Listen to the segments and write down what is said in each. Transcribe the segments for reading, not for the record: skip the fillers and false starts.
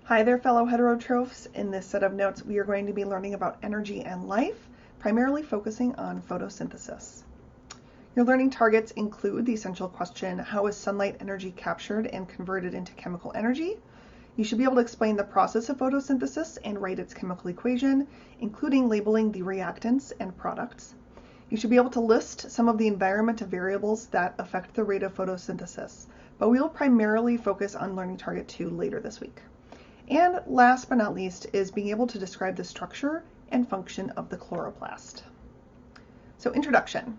Hi there, fellow heterotrophs. In this set of notes, we are going to be learning about energy and life, primarily focusing on photosynthesis. Your learning targets include the essential question, how is sunlight energy captured and converted into chemical energy? You should be able to explain the process of photosynthesis and write its chemical equation, including labeling the reactants and products. You should be able to list some of the environmental variables that affect the rate of photosynthesis, but we will primarily focus on learning target 2 later this week. And last but not least is being able to describe the structure and function of the chloroplast. So introduction.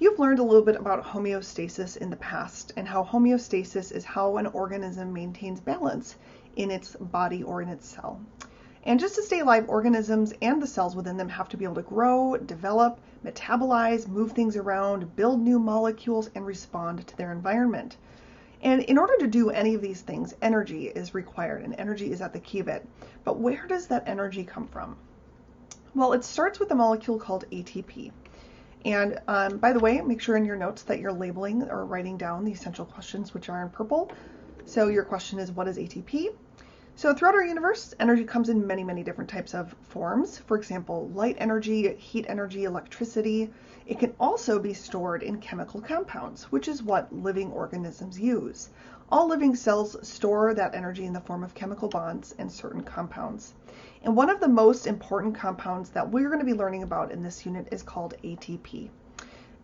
You've learned a little bit about homeostasis in the past and how homeostasis is how an organism maintains balance in its body or in its cell. And just to stay alive, organisms and the cells within them have to be able to grow, develop, metabolize, move things around, build new molecules, and respond to their environment. And in order to do any of these things, energy is required, and energy is at the key of it. But where does that energy come from? Well, it starts with a molecule called ATP. And by the way, make sure in your notes that you're labeling or writing down the essential questions, which are in purple. So your question is, what is ATP? So throughout our universe, energy comes in many, many different types of forms. For example, light energy, heat energy, electricity. It can also be stored in chemical compounds, which is what living organisms use. All living cells store that energy in the form of chemical bonds and certain compounds. And one of the most important compounds that we're going to be learning about in this unit is called ATP.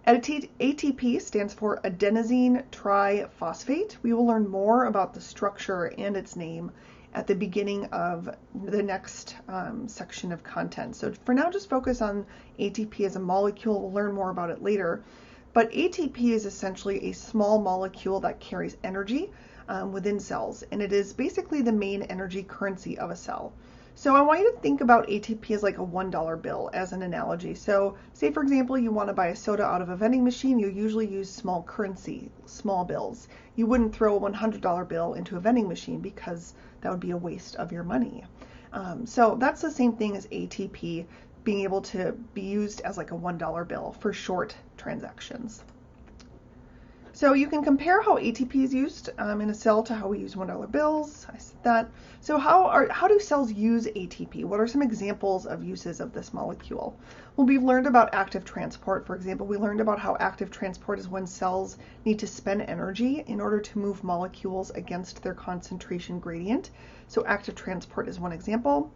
ATP stands for adenosine triphosphate. We will learn more about the structure and its name at the beginning of the next section of content. So for now, just focus on ATP as a molecule. We'll learn more about it later. But ATP is essentially a small molecule that carries energy within cells, and it is basically the main energy currency of a cell. So I want you to think about ATP as like a $1 bill as an analogy. So say, for example, you want to buy a soda out of a vending machine, you usually use small currency, small bills. You wouldn't throw a $100 bill into a vending machine because that would be a waste of your money. So that's the same thing as ATP being able to be used as like a $1 bill for short transactions. So you can compare how ATP is used in a cell to how we use $1 bills. I said that. So how do cells use ATP? What are some examples of uses of this molecule? Well, we've learned about active transport. For example, we learned about how active transport is when cells need to spend energy in order to move molecules against their concentration gradient. So active transport is one example.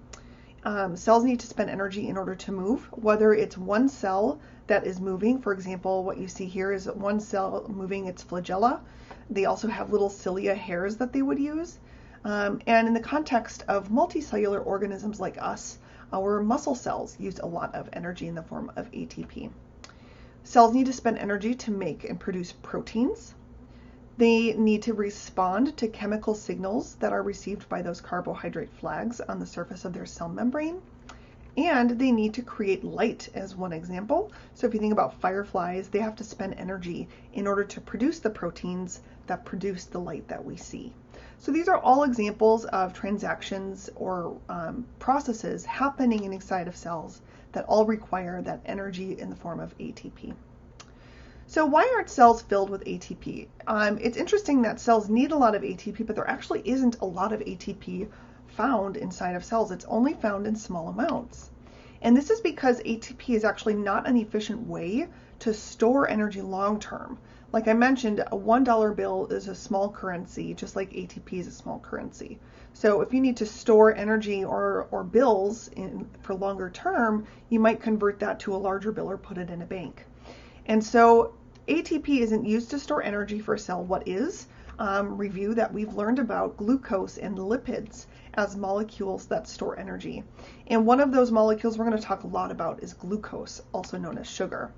Cells need to spend energy in order to move, whether it's one cell that is moving. For example, what you see here is one cell moving its flagella. They also have little cilia hairs that they would use. And in the context of multicellular organisms like us, our muscle cells use a lot of energy in the form of ATP. Cells need to spend energy to make and produce proteins. They need to respond to chemical signals that are received by those carbohydrate flags on the surface of their cell membrane. And they need to create light as one example. So if you think about fireflies, they have to spend energy in order to produce the proteins that produce the light that we see. So these are all examples of transactions or processes happening inside of cells that all require that energy in the form of ATP. So why aren't cells filled with ATP? It's interesting that cells need a lot of ATP, but there actually isn't a lot of ATP found inside of cells. It's only found in small amounts. And this is because ATP is actually not an efficient way to store energy long term. Like I mentioned, a $1 bill is a small currency, just like ATP is a small currency. So if you need to store energy or bills for longer term, you might convert that to a larger bill or put it in a bank. And so ATP isn't used to store energy for a cell. What is? Review that we've learned about glucose and lipids as molecules that store energy. And one of those molecules we're going to talk a lot about is glucose, also known as sugar.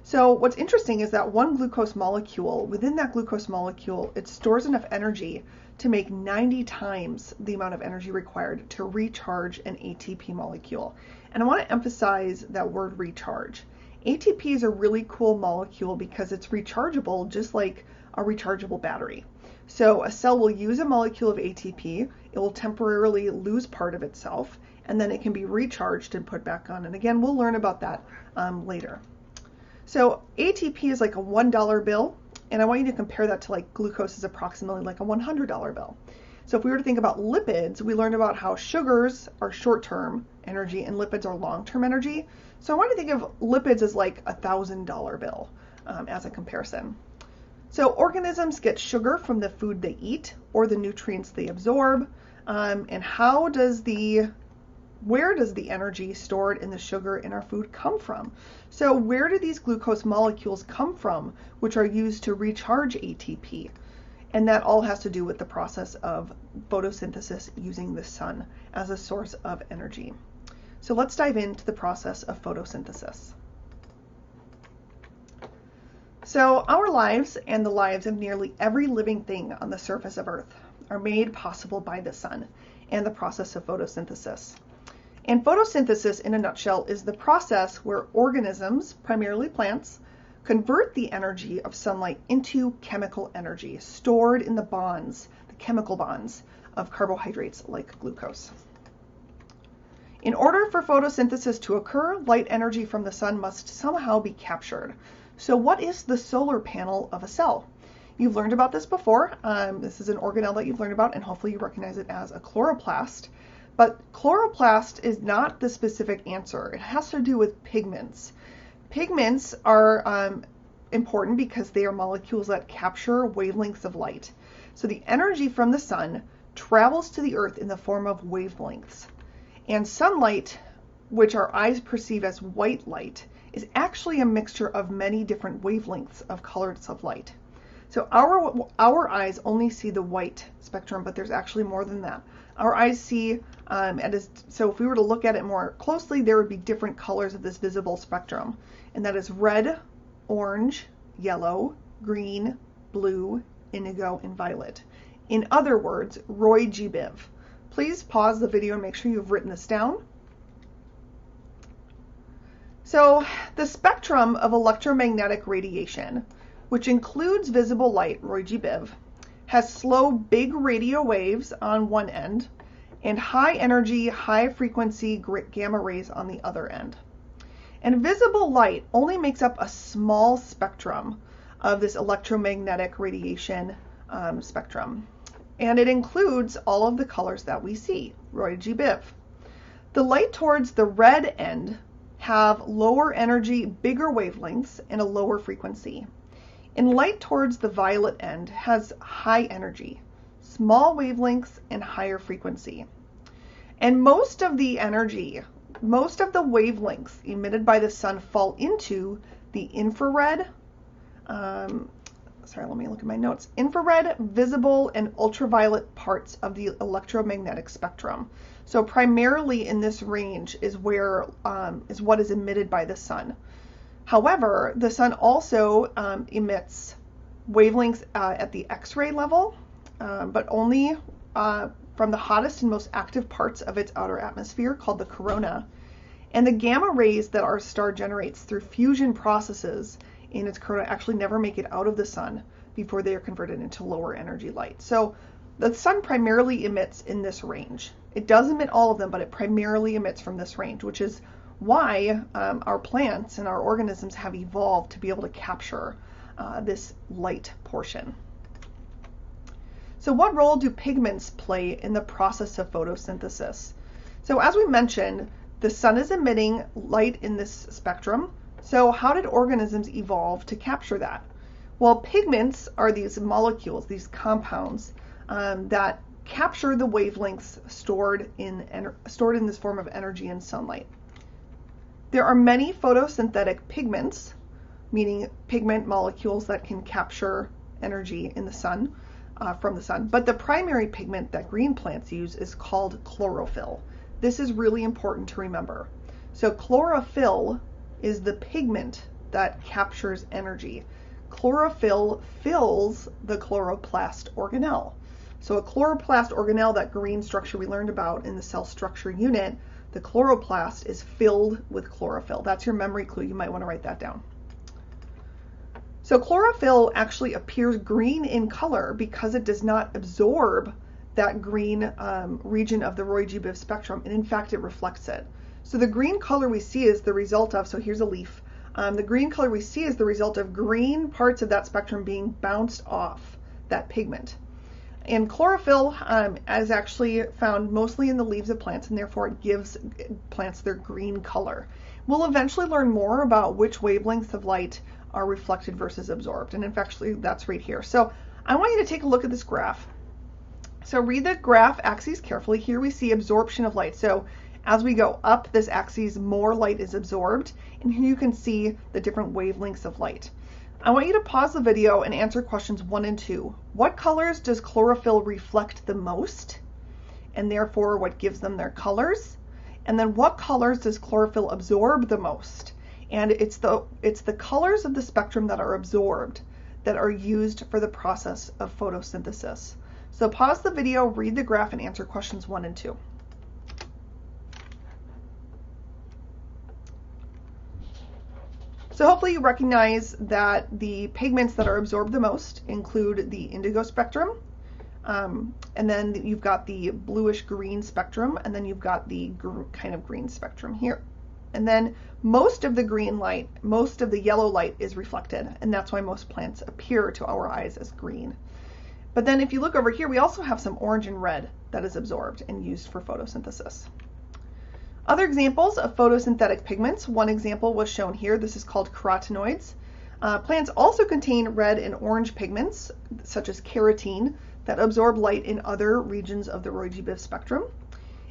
So what's interesting is that one glucose molecule, within that glucose molecule, it stores enough energy to make 90 times the amount of energy required to recharge an ATP molecule. And I want to emphasize that word recharge. ATP is a really cool molecule because it's rechargeable just like a rechargeable battery. So a cell will use a molecule of ATP, it will temporarily lose part of itself, and then it can be recharged and put back on. And again, we'll learn about that later. So ATP is like a $1 bill, and I want you to compare that to like glucose is approximately like a $100 bill. So if we were to think about lipids, we learned about how sugars are short-term energy and lipids are long-term energy. So I want to think of lipids as like a $1,000 bill as a comparison. So organisms get sugar from the food they eat or the nutrients they absorb. And where does the energy stored in the sugar in our food come from? So where do these glucose molecules come from, which are used to recharge ATP? And that all has to do with the process of photosynthesis using the sun as a source of energy. So let's dive into the process of photosynthesis. So our lives and the lives of nearly every living thing on the surface of Earth are made possible by the sun and the process of photosynthesis. And photosynthesis, in a nutshell, is the process where organisms, primarily plants, convert the energy of sunlight into chemical energy stored in the bonds, the chemical bonds of carbohydrates like glucose. In order for photosynthesis to occur, light energy from the sun must somehow be captured. So what is the solar panel of a cell? You've learned about this before. This is an organelle that you've learned about, and hopefully you recognize it as a chloroplast. But chloroplast is not the specific answer. It has to do with pigments. Pigments are important because they are molecules that capture wavelengths of light. So the energy from the sun travels to the earth in the form of wavelengths. And sunlight, which our eyes perceive as white light, is actually a mixture of many different wavelengths of colors of light. So our eyes only see the white spectrum, but there's actually more than that. Our eyes see, so if we were to look at it more closely, there would be different colors of this visible spectrum. And that is red, orange, yellow, green, blue, indigo, and violet. In other words, Roy G. Biv. Please pause the video and make sure you've written this down. So the spectrum of electromagnetic radiation, which includes visible light, Roy G. Biv, has slow, big radio waves on one end and high energy, high frequency gamma rays on the other end. And visible light only makes up a small spectrum of this electromagnetic radiation spectrum. And it includes all of the colors that we see, Roy G. Biv. The light towards the red end have lower energy, bigger wavelengths, and a lower frequency. And light towards the violet end has high energy, small wavelengths, and higher frequency. And most of the wavelengths emitted by the sun fall into the infrared, let me look at my notes, infrared, visible, and ultraviolet parts of the electromagnetic spectrum. So primarily in this range is what is emitted by the sun. However, the sun also emits wavelengths at the X-ray level, but only from the hottest and most active parts of its outer atmosphere called the corona. And the gamma rays that our star generates through fusion processes in its corona actually never make it out of the sun before they are converted into lower energy light. So the sun primarily emits in this range. It does emit all of them, but it primarily emits from this range, which is why our plants and our organisms have evolved to be able to capture this light portion. So what role do pigments play in the process of photosynthesis? So as we mentioned, the sun is emitting light in this spectrum. So how did organisms evolve to capture that? Well, pigments are these molecules, these compounds that capture the wavelengths stored in this form of energy in sunlight. There are many photosynthetic pigments, meaning pigment molecules that can capture energy in the sun, from the sun. But the primary pigment that green plants use is called chlorophyll. This is really important to remember. So chlorophyll is the pigment that captures energy. Chlorophyll fills the chloroplast organelle. So a chloroplast organelle, that green structure we learned about in the cell structure unit, the chloroplast is filled with chlorophyll. That's your memory clue. You might want to write that down. So chlorophyll actually appears green in color because it does not absorb that green region of the Roy G. Biv spectrum, and in fact it reflects it. So the green color we see is the result of, so here's a leaf, the green color we see is the result of green parts of that spectrum being bounced off that pigment. And chlorophyll is actually found mostly in the leaves of plants, and therefore it gives plants their green color. We'll eventually learn more about which wavelengths of light are reflected versus absorbed, and in fact, actually, that's right here. So I want you to take a look at this graph. So read the graph axes carefully. Here we see absorption of light. So as we go up this axis, more light is absorbed, and here you can see the different wavelengths of light. I want you to pause the video and answer questions 1 and 2. What colors does chlorophyll reflect the most, and therefore what gives them their colors? And then what colors does chlorophyll absorb the most? And it's the colors of the spectrum that are absorbed that are used for the process of photosynthesis. So pause the video, read the graph, and answer questions 1 and 2. So hopefully you recognize that the pigments that are absorbed the most include the indigo spectrum, and then you've got the bluish green spectrum, and then you've got the kind of green spectrum here. And then most of the green light, most of the yellow light is reflected, and that's why most plants appear to our eyes as green. But then if you look over here, we also have some orange and red that is absorbed and used for photosynthesis. Other examples of photosynthetic pigments, one example was shown here. This is called carotenoids. Plants also contain red and orange pigments, such as carotene, that absorb light in other regions of the Roy G. Biv spectrum.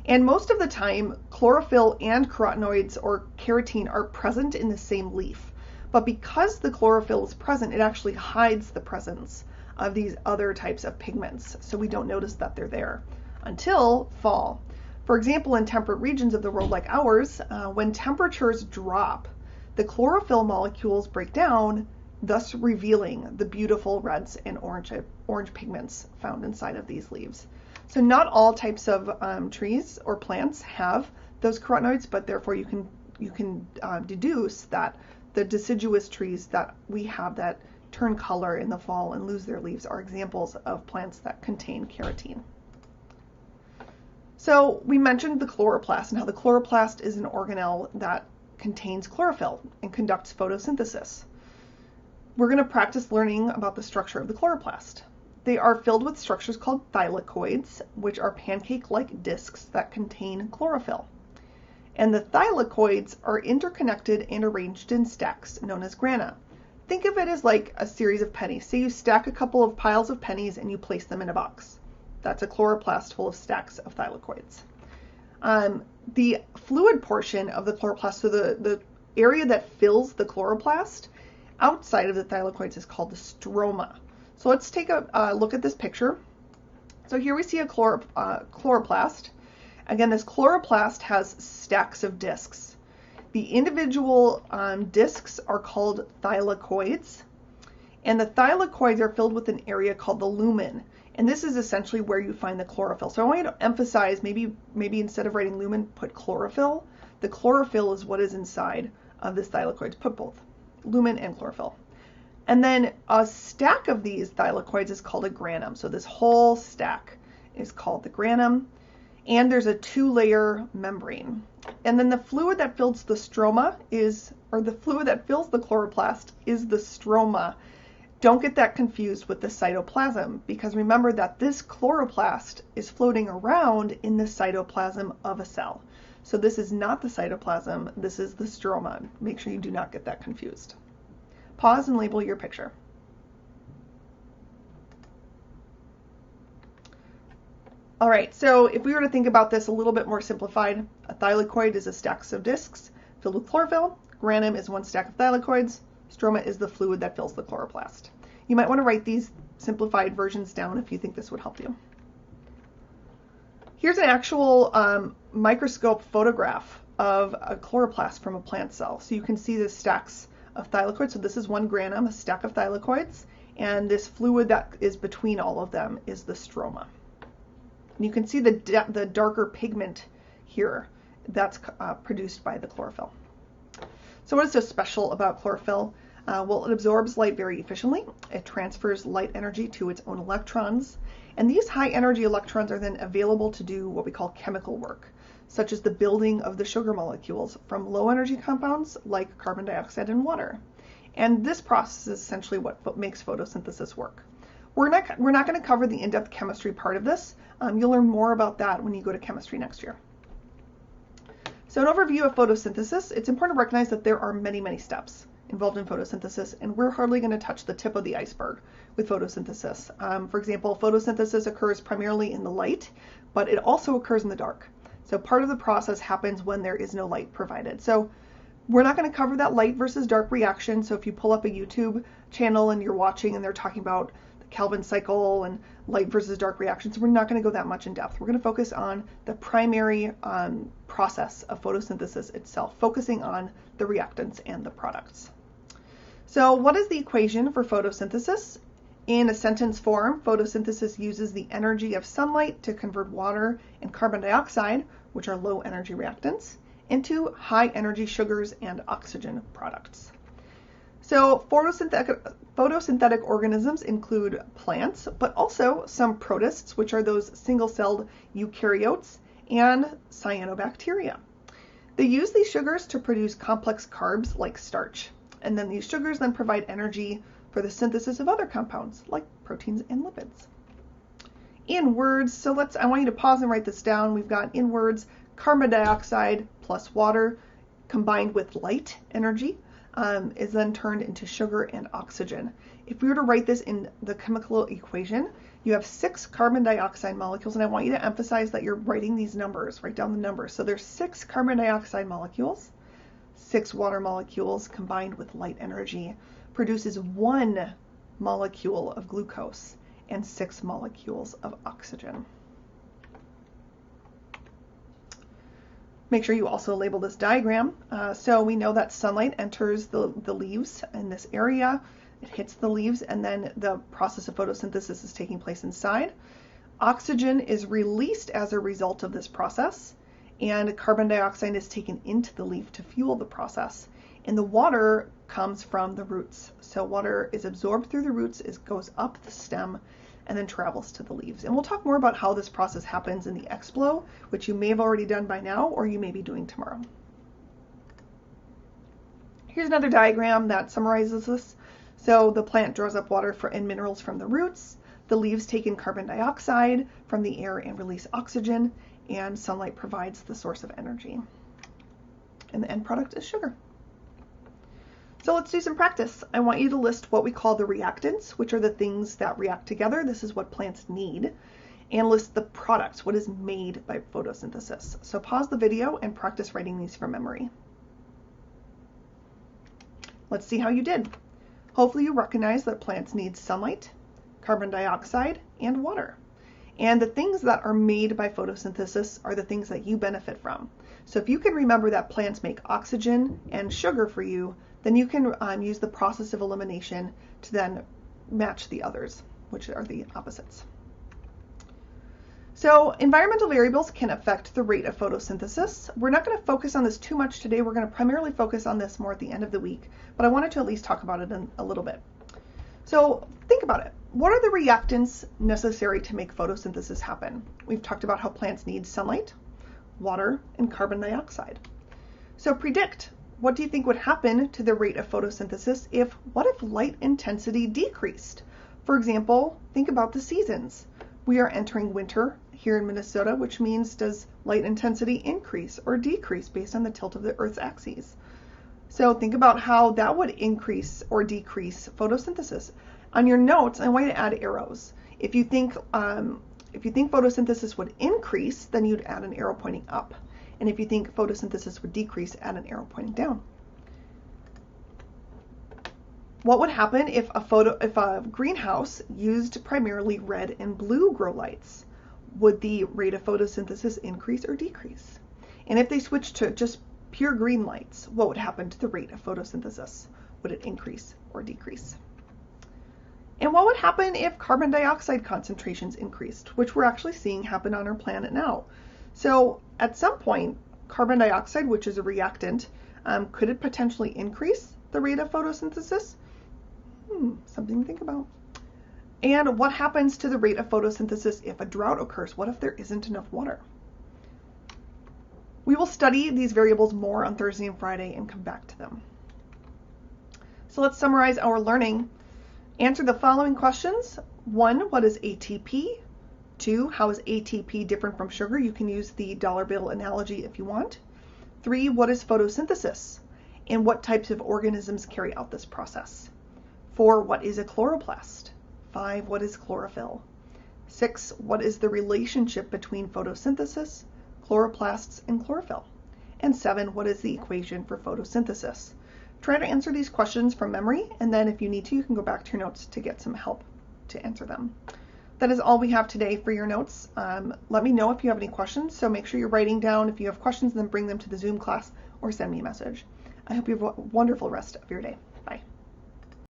And most of the time, chlorophyll and carotenoids or carotene are present in the same leaf. But because the chlorophyll is present, it actually hides the presence of these other types of pigments. So we don't notice that they're there until fall. For example, in temperate regions of the world like ours, when temperatures drop, the chlorophyll molecules break down, thus revealing the beautiful reds and orange pigments found inside of these leaves. So not all types of trees or plants have those carotenoids, but therefore you can deduce that the deciduous trees that we have that turn color in the fall and lose their leaves are examples of plants that contain carotene. So we mentioned the chloroplast and how the chloroplast is an organelle that contains chlorophyll and conducts photosynthesis. We're going to practice learning about the structure of the chloroplast. They are filled with structures called thylakoids, which are pancake-like discs that contain chlorophyll. And the thylakoids are interconnected and arranged in stacks known as grana. Think of it as like a series of pennies. Say you stack a couple of piles of pennies and you place them in a box. That's a chloroplast full of stacks of thylakoids. The fluid portion of the chloroplast, so the area that fills the chloroplast outside of the thylakoids, is called the stroma. So let's take a look at this picture. So here we see a chloroplast. Again, this chloroplast has stacks of discs. The individual discs are called thylakoids, and the thylakoids are filled with an area called the lumen. And this is essentially where you find the chlorophyll. So I want you to emphasize, maybe instead of writing lumen, put chlorophyll. The chlorophyll is what is inside of this thylakoids. Put both, lumen and chlorophyll. And then a stack of these thylakoids is called a granum. So this whole stack is called the granum. And there's a 2-layer membrane. And then the fluid that fills the stroma the fluid that fills the chloroplast is the stroma. Don't get that confused with the cytoplasm, because remember that this chloroplast is floating around in the cytoplasm of a cell. So this is not the cytoplasm, this is the stroma. Make sure you do not get that confused. Pause and label your picture. All right, so if we were to think about this a little bit more simplified, a thylakoid is a stack of discs filled with chlorophyll, granum is one stack of thylakoids, stroma is the fluid that fills the chloroplast. You might want to write these simplified versions down if you think this would help you. Here's an actual microscope photograph of a chloroplast from a plant cell. So you can see the stacks of thylakoids. So this is one granum, a stack of thylakoids, and this fluid that is between all of them is the stroma. And you can see the darker pigment here that's produced by the chlorophyll. So what is so special about chlorophyll? Well, it absorbs light very efficiently. It transfers light energy to its own electrons. And these high energy electrons are then available to do what we call chemical work, such as the building of the sugar molecules from low energy compounds like carbon dioxide and water. And this process is essentially what makes photosynthesis work. We're not going to cover the in-depth chemistry part of this. You'll learn more about that when you go to chemistry next year. So an overview of photosynthesis, it's important to recognize that there are many, many steps involved in photosynthesis, and we're hardly going to touch the tip of the iceberg with photosynthesis. For example, photosynthesis occurs primarily in the light, but it also occurs in the dark. So part of the process happens when there is no light provided. So we're not going to cover that light versus dark reaction. So if you pull up a YouTube channel and you're watching and they're talking about the Kelvin cycle and light versus dark reactions, we're not going to go that much in depth. We're going to focus on the primary process of photosynthesis itself, focusing on the reactants and the products. So what is the equation for photosynthesis? In a sentence form, photosynthesis uses the energy of sunlight to convert water and carbon dioxide, which are low energy reactants, into high energy sugars and oxygen products. So photosynthetic organisms include plants, but also some protists, which are those single-celled eukaryotes, and cyanobacteria. They use these sugars to produce complex carbs like starch, and then these sugars then provide energy for the synthesis of other compounds like proteins and lipids. In words, so I want you to pause and write this down. We've got in words, carbon dioxide plus water combined with light energy is then turned into sugar and oxygen. If we were to write this in the chemical equation, you have 6 carbon dioxide molecules, and I want you to emphasize that you're writing these numbers, write down the numbers. So there's 6 carbon dioxide molecules, 6 water molecules combined with light energy produces 1 molecule of glucose and 6 molecules of oxygen. Make sure you also label this diagram. So we know that sunlight enters the leaves in this area. It hits the leaves, and then the process of photosynthesis is taking place inside. Oxygen is released as a result of this process, and carbon dioxide is taken into the leaf to fuel the process. And the water comes from the roots. So water is absorbed through the roots, goes up the stem, and then travels to the leaves. And we'll talk more about how this process happens in the Explo, which you may have already done by now, or you may be doing tomorrow. Here's another diagram that summarizes this. So the plant draws up water and minerals from the roots. The leaves take in carbon dioxide from the air and release oxygen, and sunlight provides the source of energy. And the end product is sugar. So let's do some practice. I want you to list what we call the reactants, which are the things that react together. This is what plants need. And list the products, what is made by photosynthesis. So pause the video and practice writing these from memory. Let's see how you did. Hopefully you recognize that plants need sunlight, carbon dioxide, and water. And the things that are made by photosynthesis are the things that you benefit from. So if you can remember that plants make oxygen and sugar for you, then you can use the process of elimination to then match the others, which are the opposites. So environmental variables can affect the rate of photosynthesis. We're not going to focus on this too much today. We're going to primarily focus on this more at the end of the week, but I wanted to at least talk about it in a little bit. So think about it. What are the reactants necessary to make photosynthesis happen? We've talked about how plants need sunlight, water, and carbon dioxide. So predict. What do you think would happen to the rate of photosynthesis what if light intensity decreased? For example, think about the seasons. We are entering winter here in Minnesota, which means does light intensity increase or decrease based on the tilt of the Earth's axis? So think about how that would increase or decrease photosynthesis. On your notes, I want you to add arrows. If you think photosynthesis would increase, then you'd add an arrow pointing up. And if you think photosynthesis would decrease, add an arrow pointing down. What would happen if a greenhouse used primarily red and blue grow lights? Would the rate of photosynthesis increase or decrease? And if they switched to just pure green lights, what would happen to the rate of photosynthesis? Would it increase or decrease? And what would happen if carbon dioxide concentrations increased, which we're actually seeing happen on our planet now? So at some point, carbon dioxide, which is a reactant, could it potentially increase the rate of photosynthesis? Something to think about. And what happens to the rate of photosynthesis if a drought occurs? What if there isn't enough water? We will study these variables more on Thursday and Friday and come back to them. So let's summarize our learning. Answer the following questions. 1, what is ATP? 2, how is ATP different from sugar? You can use the dollar bill analogy if you want. 3, what is photosynthesis? And what types of organisms carry out this process? 4, what is a chloroplast? 5, what is chlorophyll? 6, what is the relationship between photosynthesis, chloroplasts, and chlorophyll? And 7, what is the equation for photosynthesis? Try to answer these questions from memory, and then if you need to, you can go back to your notes to get some help to answer them. That is all we have today for your notes. Let me know if you have any questions, so make sure you're writing down if you have questions, and then bring them to the Zoom class or send me a message. I hope you have a wonderful rest of your day.